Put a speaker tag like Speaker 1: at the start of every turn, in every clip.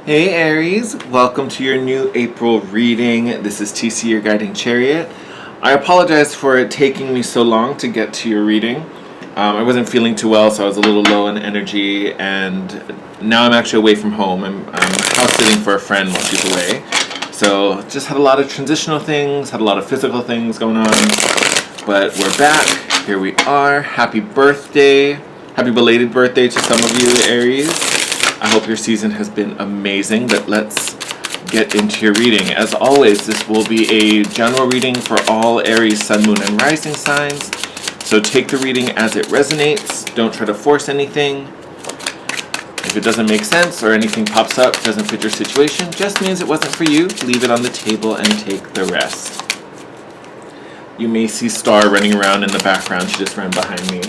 Speaker 1: Hey Aries, welcome to your new April reading. This is TC, your guiding chariot. I apologize for it taking me so long to get to your reading. I wasn't feeling too well, so I was a little low in energy, and now I'm actually away from home. I'm house sitting for a friend while she's away. So just had a lot of transitional things, had a lot of physical things going on, but we're back. Here we are. Happy birthday. Happy belated birthday to some of you, Aries. I hope your season has been amazing, but let's get into your reading. As always, this will be a general reading for all Aries, Sun, Moon, and Rising signs. So take the reading as it resonates. Don't try to force anything. If it doesn't make sense or anything pops up, doesn't fit your situation, just means it wasn't for you. Leave it on the table and take the rest. You may see Star running around in the background. She just ran behind me.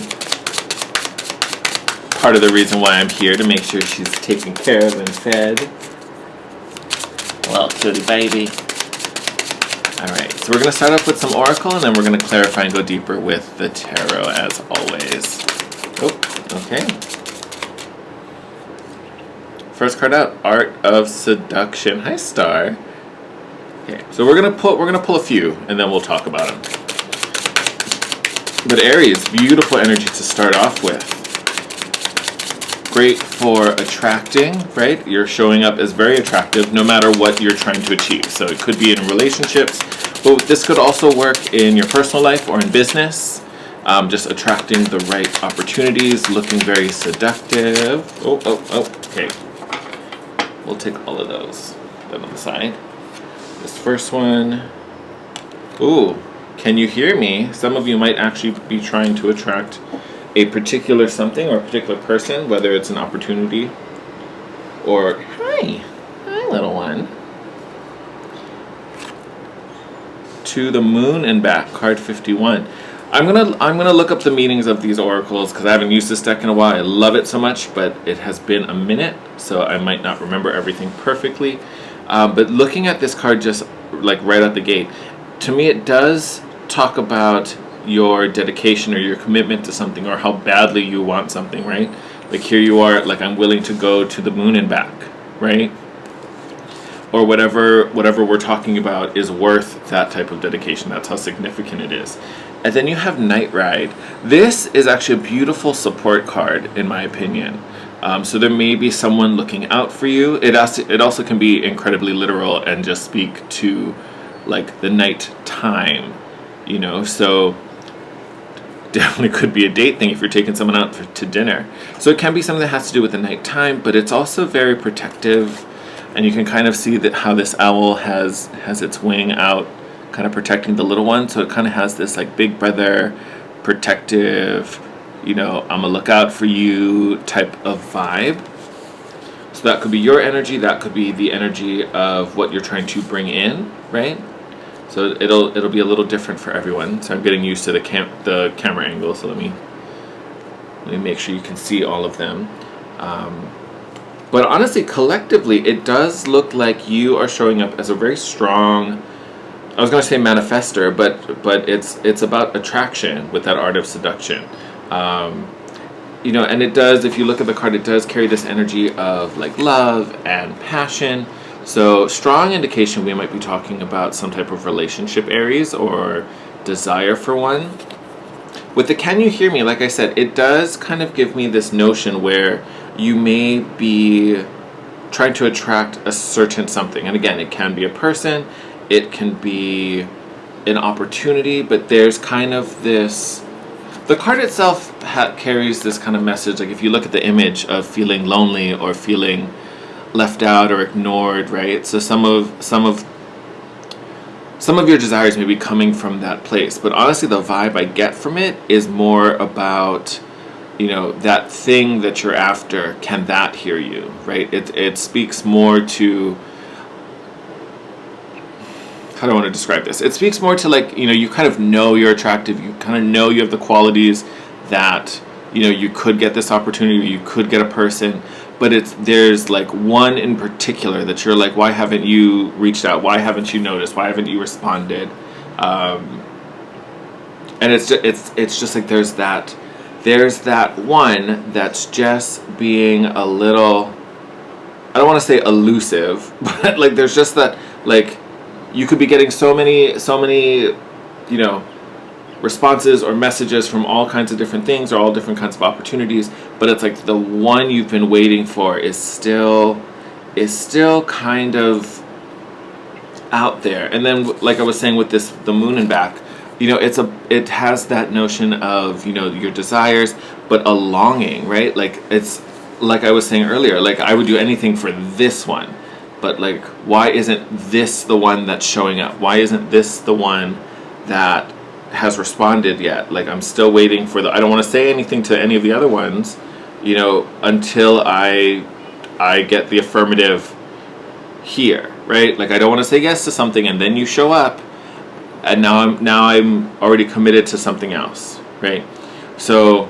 Speaker 1: Part of the reason why I'm here, to make sure she's taken care of and fed. Well, kitty baby. Alright, so we're going to start off with some oracle, and then we're going to clarify and go deeper with the tarot, as always. Oh, okay. First card out, Art of Seduction. Hi, Star. Okay, so we're gonna pull a few, and then we'll talk about them. But Aries, beautiful energy to start off with. Great for attracting, right? You're showing up as very attractive no matter what you're trying to achieve. So it could be in relationships, but this could also work in your personal life or in business. Just attracting the right opportunities, looking very seductive. Okay. We'll take all of those. Then on the side. This first one. Ooh, can you hear me? Some of you might actually be trying to attract a particular something or a particular person, whether it's an opportunity or hi little one. To the Moon and back, card 51. I'm gonna look up the meanings of these oracles because I haven't used this deck in a while. I love it so much, but it has been a minute, so I might not remember everything perfectly. But looking at this card just like right out the gate, to me it does talk about your dedication or your commitment to something, or how badly you want something, right? Like here you are, like I'm willing to go to the moon and back, right? Or whatever we're talking about is worth that type of dedication. That's how significant it is. And then you have Night Ride. This is actually a beautiful support card, in my opinion. So there may be someone looking out for you. It also can be incredibly literal and just speak to like the night time, you know, so definitely could be a date thing if you're taking someone out to dinner. So it can be something that has to do with the nighttime, but it's also very protective, and you can kind of see that how this owl has its wing out, kind of protecting the little one. So it kind of has this like big brother, protective, you know, I'm gonna look out for you type of vibe. So that could be your energy, that could be the energy of what you're trying to bring in, right? So it'll be a little different for everyone. So I'm getting used to the camera angle. So let me make sure you can see all of them. But honestly, collectively, it does look like you are showing up as a very strong. I was going to say manifester, but it's about attraction with that Art of Seduction. You know, and it does. If you look at the card, it does carry this energy of like love and passion. So strong indication we might be talking about some type of relationship, Aries, or desire for one. With the Can You Hear Me, like I said, it does kind of give me this notion where you may be trying to attract a certain something. And again, it can be a person, it can be an opportunity, but there's kind of this. The card itself carries this kind of message. Like if you look at the image of feeling lonely or feeling left out or ignored, right? So some of your desires may be coming from that place, but honestly the vibe I get from it is more about, you know, that thing that you're after, can that hear you, right? It speaks more to, how do I want to describe this? It speaks more to like, you know, you kind of know you're attractive, you kind of know you have the qualities that, you know, you could get this opportunity, or you could get a person, but there's like one in particular that you're like, why haven't you reached out? Why haven't you noticed? Why haven't you responded? And it's just like there's that one that's just being a little don't want to say elusive, but like there's just that, like, you could be getting so many, you know, responses or messages from all kinds of different things or all different kinds of opportunities, but it's like the one you've been waiting for is still kind of out there. And then, like I was saying with this, the moon and back, you know, it has that notion of, you know, your desires, but a longing, right? Like, it's like I was saying earlier, like I would do anything for this one, but like, why isn't this the one that's showing up? Why isn't this the one that has responded yet? Like, I'm still waiting for I don't want to say anything to any of the other ones, you know, until I get the affirmative here, right? Like, I don't want to say yes to something and then you show up and now I'm already committed to something else, right? So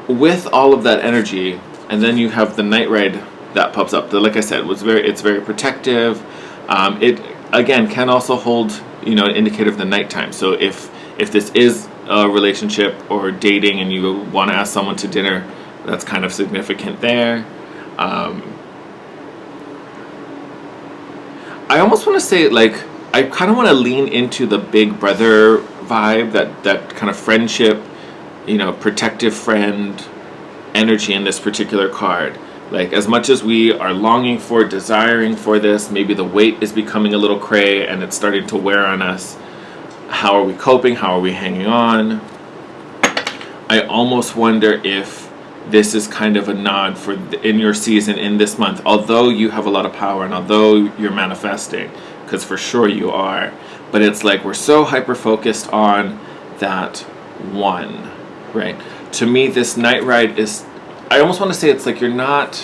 Speaker 1: with all of that energy, and then you have the night ride that pops up. Like I said, it's very protective. It again can also hold, you know, an indicator of the nighttime. So if this is a relationship or dating and you want to ask someone to dinner, that's kind of significant there. I almost want to say, like, I kind of want to lean into the big brother vibe, that kind of friendship, you know, protective friend energy in this particular card. Like, as much as we are longing for, desiring for this, maybe the weight is becoming a little cray and it's starting to wear on us. How are we coping? How are we hanging on? I almost wonder if this is kind of a nod for in your season, in this month, although you have a lot of power and although you're manifesting, because for sure you are, but it's like we're so hyper focused on that one, right? To me, this night ride is, I almost want to say it's like you're not,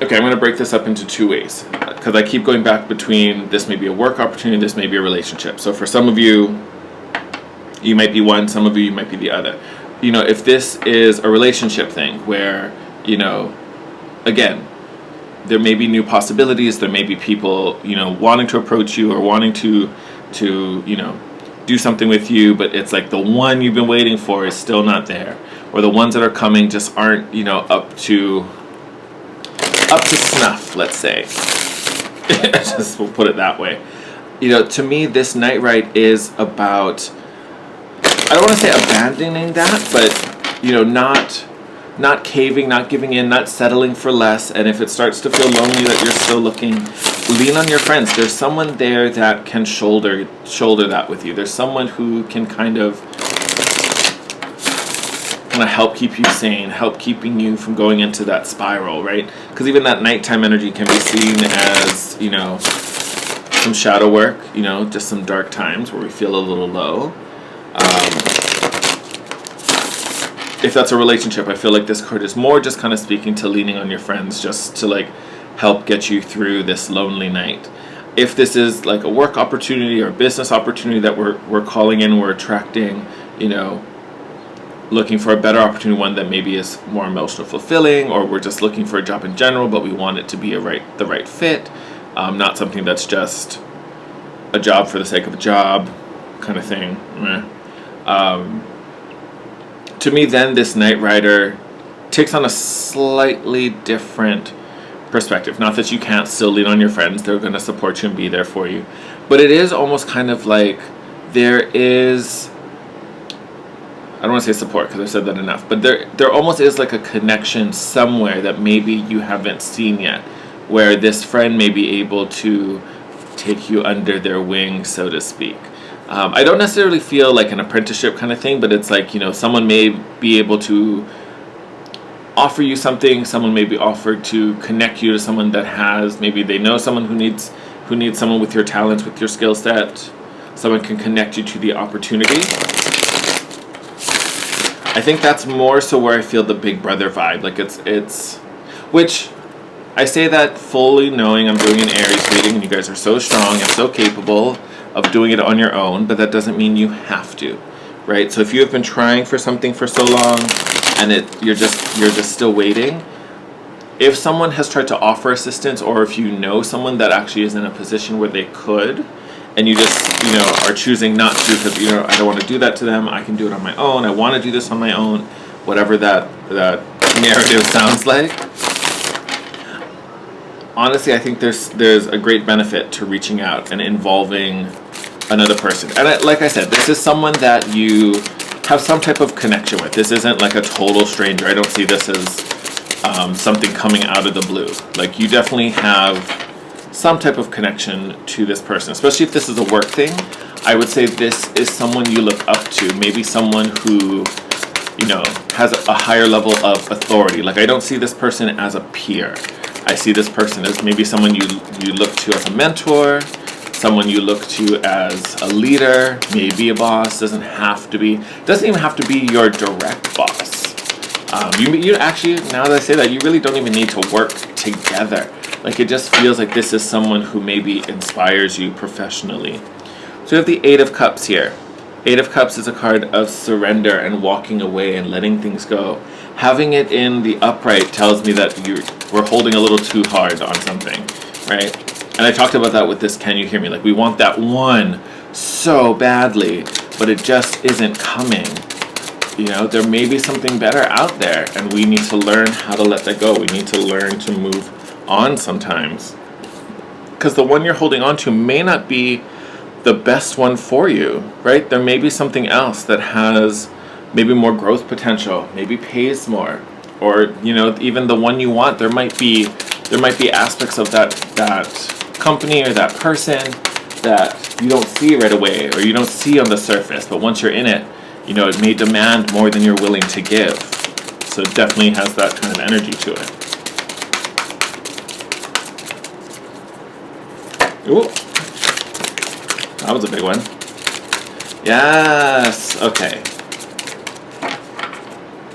Speaker 1: okay, I'm going to break this up into two ways, because I keep going back between this may be a work opportunity, this may be a relationship. So for some of you, you might be one, some of you might be the other. You know, if this is a relationship thing where, you know, again, there may be new possibilities, there may be people, you know, wanting to approach you or wanting to you know, do something with you, but it's like the one you've been waiting for is still not there, or the ones that are coming just aren't, you know, up to snuff, let's say. Just we'll put it that way. You know, to me, this night ride is about, I don't want to say abandoning that, but, you know, not caving, not giving in, not settling for less. And if it starts to feel lonely that you're still looking, lean on your friends. There's someone there that can shoulder that with you. There's someone who can kind of help keep you sane, help keeping you from going into that spiral, right? Because even that nighttime energy can be seen as, you know, some shadow work, you know, just some dark times where we feel a little low. If that's a relationship, I feel like this card is more just kind of speaking to leaning on your friends just to like help get you through this lonely night. If this is like a work opportunity or a business opportunity that we're calling in, we're attracting, you know, looking for a better opportunity, one that maybe is more emotional fulfilling, or we're just looking for a job in general, but we want it to be the right fit, not something that's just a job for the sake of a job kind of thing. To me, then, this Night Rider takes on a slightly different perspective. Not that you can't still lean on your friends. They're going to support you and be there for you. But it is almost kind of like there is, I don't want to say support because I've said that enough, but there almost is like a connection somewhere that maybe you haven't seen yet, where this friend may be able to take you under their wing, so to speak. I don't necessarily feel like an apprenticeship kind of thing, but it's like, you know, someone may be able to offer you something, someone may be offered to connect you to someone that has, maybe they know someone who needs someone with your talents, with your skill set. Someone can connect you to the opportunity. I think that's more so where I feel the big brother vibe. Like it's which I say that fully knowing I'm doing an Aries reading and you guys are so strong and so capable of doing it on your own, but that doesn't mean you have to, right? So if you have been trying for something for so long and you're just still waiting, if someone has tried to offer assistance, or if you know someone that actually is in a position where they could, and you just, you know, are choosing not to because, you know, I don't want to do that to them, I can do it on my own, I want to do this on my own, whatever that narrative sounds like, honestly, I think there's a great benefit to reaching out and involving another person. And like I said, this is someone that you have some type of connection with. This isn't like a total stranger. I don't see this as something coming out of the blue. Like, you definitely have some type of connection to this person, especially if this is a work thing. I would say this is someone you look up to, maybe someone who, you know, has a higher level of authority. Like, I don't see this person as a peer. I see this person as maybe someone you look to as a mentor, someone you look to as a leader, maybe a boss. Doesn't even have to be your direct boss. You actually, now that I say that, you really don't even need to work together. Like, it just feels like this is someone who maybe inspires you professionally. So we have the 8 of Cups here. 8 of Cups is a card of surrender and walking away and letting things go. Having it in the upright tells me that we're holding a little too hard on something, right? And I talked about that with this Can You Hear Me? Like, we want that one so badly, but it just isn't coming. You know, there may be something better out there, and we need to learn how to let that go. We need to learn to move on sometimes. Because the one you're holding on to may not be the best one for you, right? There may be something else that has maybe more growth potential, maybe pays more, or, you know, even the one you want, there might be aspects of that company or that person that you don't see right away, or you don't see on the surface, but once you're in it, you know, it may demand more than you're willing to give. So it definitely has that kind of energy to it. Ooh, that was a big one. Yes, okay.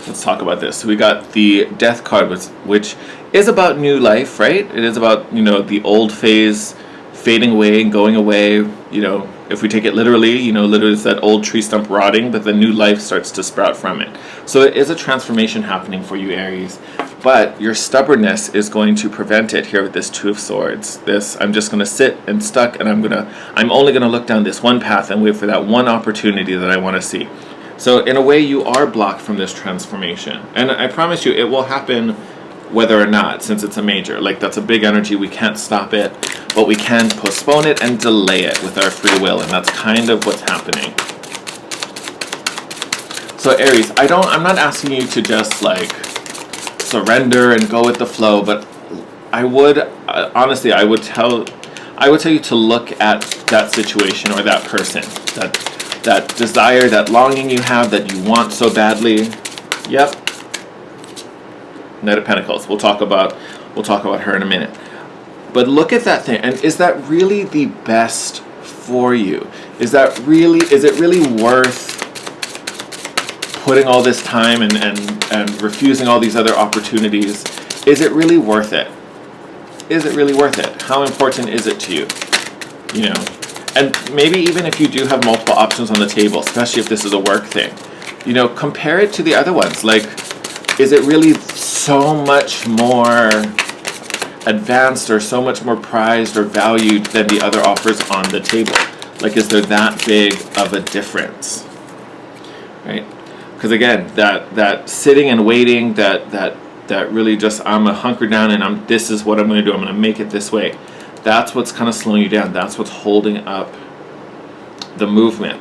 Speaker 1: Let's talk about this. So we got the Death card, which is about new life, right? It is about, you know, the old phase fading away and going away. You know, if we take it literally, you know, literally it's that old tree stump rotting, but the new life starts to sprout from it. So it is a transformation happening for you, Aries. But your stubbornness is going to prevent it here with this 2 of Swords. This, I'm just going to sit and stuck, and I'm only going to look down this one path and wait for that one opportunity that I want to see. So in a way, you are blocked from this transformation. And I promise you, it will happen whether or not, since it's a major. Like, that's a big energy. We can't stop it, but we can postpone it and delay it with our free will. And that's kind of what's happening. So Aries, I'm not asking you to just like surrender and go with the flow, but I would, honestly, I would tell you to look at that situation or that person, that desire, that longing you have, that you want so badly. Yep. Knight of Pentacles. We'll talk about her in a minute. But look at that thing, and is that really the best for you? Is it really worth putting all this time and refusing all these other opportunities? Is it really worth it? Is it really worth it? How important is it to you? You know, and maybe even if you do have multiple options on the table, especially if this is a work thing, you know, compare it to the other ones. Like, is it really so much more advanced or so much more prized or valued than the other offers on the table? Like, is there that big of a difference? Right? Because again, that sitting and waiting, that really just, I'm a hunker down and this is what I'm going to do. I'm going to make it this way. That's what's kind of slowing you down. That's what's holding up the movement.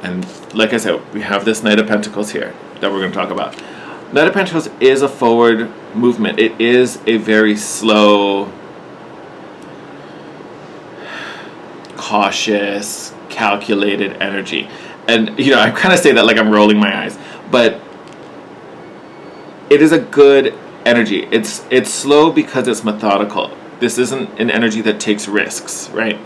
Speaker 1: And like I said, we have this Knight of Pentacles here that we're going to talk about. Knight of Pentacles is a forward movement. It is a very slow, cautious, calculated energy. And, you know, I kind of say that like I'm rolling my eyes, but it is a good energy. It's slow because it's methodical. This isn't an energy that takes risks, right?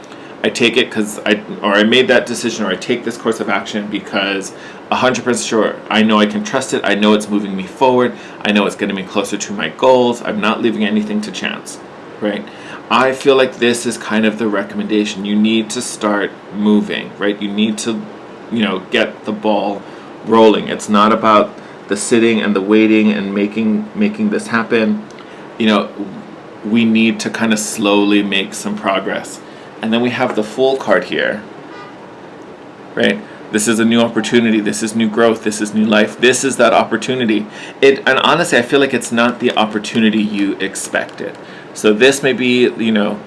Speaker 1: I take it because I made that decision, or I take this course of action because 100% sure. I know I can trust it. I know it's moving me forward. I know it's getting me closer to my goals. I'm not leaving anything to chance, right? I feel like this is kind of the recommendation. You need to start moving, right? You need to, you know, get the ball rolling. It's not about the sitting and the waiting and making this happen. You know, we need to kind of slowly make some progress. And then we have the Fool card here, right? This is a new opportunity. This is new growth. This is new life. This is that opportunity. And honestly, I feel like it's not the opportunity you expected. So this may be, you know,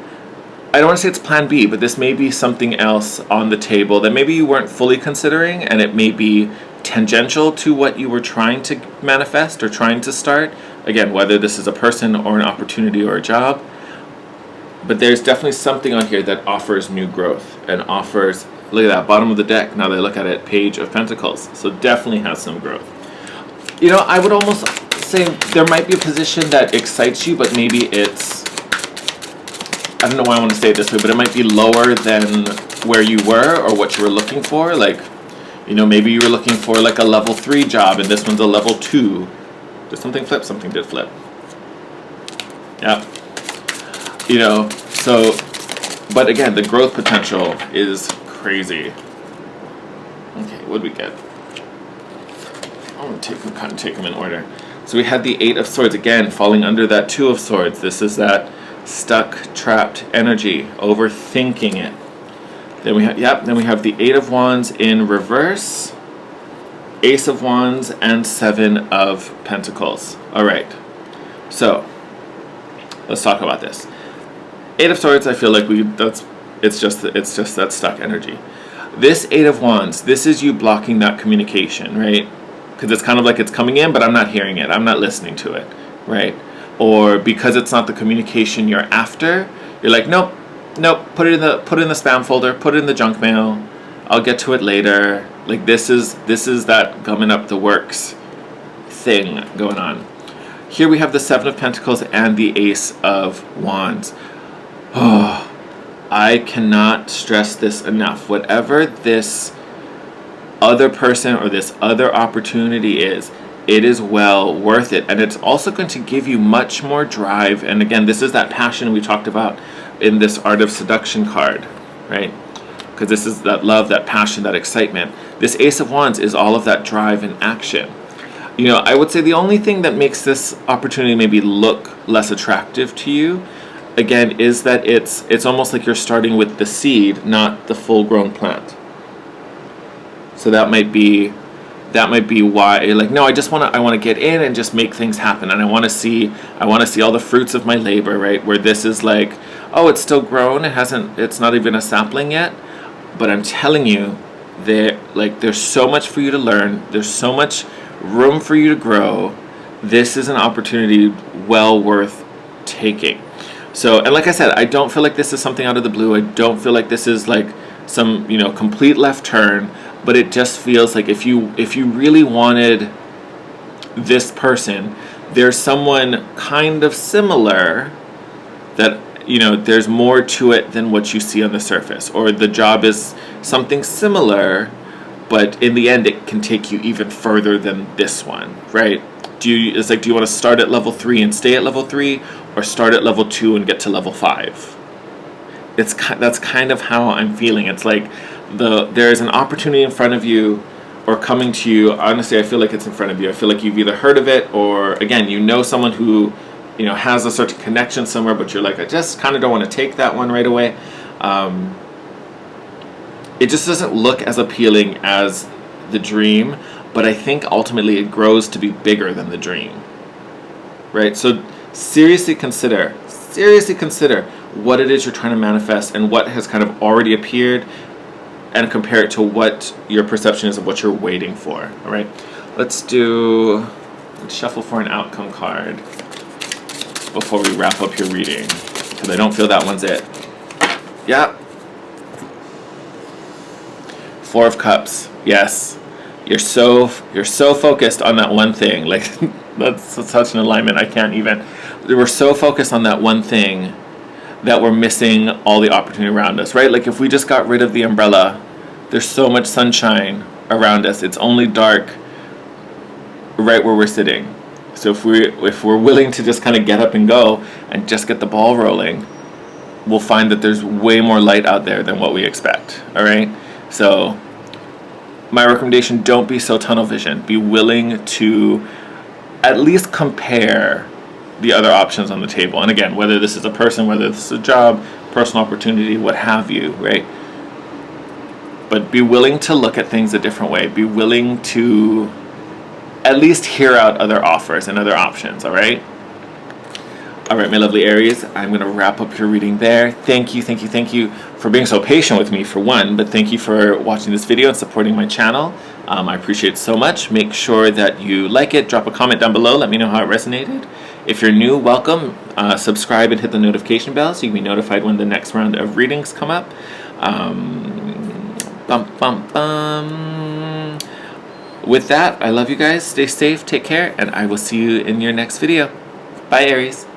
Speaker 1: I don't want to say it's plan B, but this may be something else on the table that maybe you weren't fully considering, and it may be tangential to what you were trying to manifest or trying to start. Again, whether this is a person or an opportunity or a job. But there's definitely something on here that offers new growth and offers, look at that, bottom of the deck, now that I look at it, Page of Pentacles. So definitely has some growth. You know, I would almost say there might be a position that excites you, but maybe it's, I don't know why I want to say it this way, but it might be lower than where you were or what you were looking for. Like, you know, maybe you were looking for like a level 3 job and this one's a level 2. Did something flip? Something did flip. Yeah. You know, so, but again, the growth potential is crazy. Okay, what did we get? I'm going to kind of take them in order. So we had the 8 of Swords, again, falling under that 2 of Swords. This is that stuck, trapped energy, overthinking it. Then we have, then we have the 8 of Wands in reverse, Ace of Wands, and 7 of Pentacles. All right, so let's talk about this. 8 of Swords, I feel like it's just that stuck energy. This 8 of Wands, this is you blocking that communication, right? Because it's kind of like it's coming in, but I'm not hearing it. I'm not listening to it, right? Or because it's not the communication you're after, you're like, nope, put it in the spam folder, put it in the junk mail. I'll get to it later. Like this is that gumming up the works thing going on. Here we have the 7 of Pentacles and the Ace of Wands. Oh, I cannot stress this enough. Whatever this other person or this other opportunity is, it is well worth it. And it's also going to give you much more drive. And again, this is that passion we talked about in this Art of Seduction card, right? Because this is that love, that passion, that excitement. This Ace of Wands is all of that drive and action. You know, I would say the only thing that makes this opportunity maybe look less attractive to you, again, is that it's almost like you're starting with the seed, not the full-grown plant. So that might be why you're like, no, I want to get in and just make things happen, and I want to see all the fruits of my labor, right? Where this is like, oh, it's still grown, it's not even a sapling yet, but I'm telling you, there's so much for you to learn, there's so much room for you to grow. This is an opportunity well worth taking. So, and like I said, I don't feel like this is something out of the blue. I don't feel like this is like some, you know, complete left turn, but it just feels like if you really wanted this person, there's someone kind of similar that, you know, there's more to it than what you see on the surface, or the job is something similar, but in the end it can take you even further than this one, right? Do you want to start at level 3 and stay at level 3, or start at level 2 and get to level 5? That's kind of how I'm feeling. It's like there's an opportunity in front of you or coming to you. Honestly, I feel like it's in front of you. I feel like you've either heard of it, or again, you know someone who, you know, has a certain connection somewhere, but you're like, I just kind of don't want to take that one right away. It just doesn't look as appealing as the dream, but I think ultimately it grows to be bigger than the dream, right? So seriously consider what it is you're trying to manifest and what has kind of already appeared, and compare it to what your perception is of what you're waiting for. All right, let's shuffle for an outcome card before we wrap up your reading, because I don't feel that one's it. Yeah. 4 of Cups. Yes. You're so focused on that one thing. Like, that's such an alignment. I can't even. We're so focused on that one thing that we're missing all the opportunity around us, right? Like if we just got rid of the umbrella, there's so much sunshine around us. It's only dark right where we're sitting. So if we're willing to just kind of get up and go and just get the ball rolling, we'll find that there's way more light out there than what we expect. All right. So my recommendation, don't be so tunnel vision. Be willing to at least compare the other options on the table. And again, whether this is a person, whether this is a job, personal opportunity, what have you, right? But be willing to look at things a different way. Be willing to at least hear out other offers and other options, all right? All right, my lovely Aries, I'm going to wrap up your reading there. Thank you for being so patient with me, for one, but thank you for watching this video and supporting my channel. I appreciate it so much. Make sure that you like it, drop a comment down below, let me know how it resonated. If you're new, welcome. Subscribe and hit the notification bell so you can be notified when the next round of readings come up. With that, I love you guys. Stay safe, take care, and I will see you in your next video. Bye, Aries.